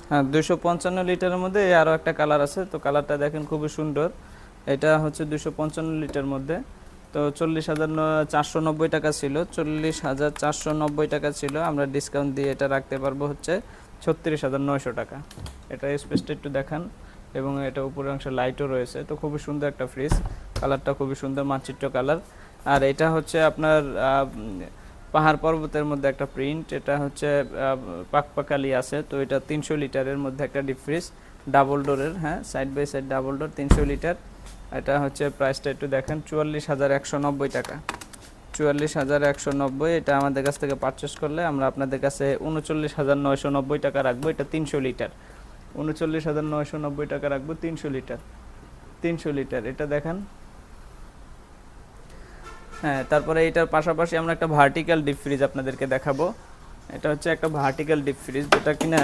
হ্যাঁ 255 লিটারের মধ্যে আরও একটা কালার আছে, তো কালারটা দেখেন খুবই সুন্দর। এটা হচ্ছে 255 লিটার মধ্যে, তো 40,490 টাকা ছিল, 40,490 টাকা ছিল। আমরা ডিসকাউন্ট দিয়ে এটা রাখতে পারবো হচ্ছে 36,900 টাকা। এটা স্পেসটা একটু দেখান, এবং এটা উপরের অংশে লাইটও রয়েছে, তো খুবই সুন্দর একটা ফ্রিজ। কালারটা খুবই সুন্দর মানচিত্র কালার। আর এটা হচ্ছে আপনার পাহাড় পর্বতের মধ্যে একটা প্রিন্ট, এটা হচ্ছে পাকপাকালি আছে। তো এটা 300 লিটারের মধ্যে একটা ডিপ ফ্রিজ, ডাবল ডোরের, হ্যাঁ side by side double door, 300 litre. এটা হচ্ছে প্রাইসটা একটু দেখেন, 44,190 টাকা। 44,190। এটা আমাদের কাছ থেকে পারচেস করলে আমরা আপনাদের কাছে 39,990 টাকা রাখবো। এটা 300 লিটার, 39,990 টাকা রাখবো। 300 লিটার, 300 লিটার এটা দেখেন। হ্যাঁ, তারপরে এটার পাশাপাশি আমরা একটা ভার্টিক্যাল ডিপ ফ্রিজ আপনাদেরকে দেখাবো। এটা হচ্ছে একটা ভার্টিক্যাল ডিপ ফ্রিজ, যেটা কিনা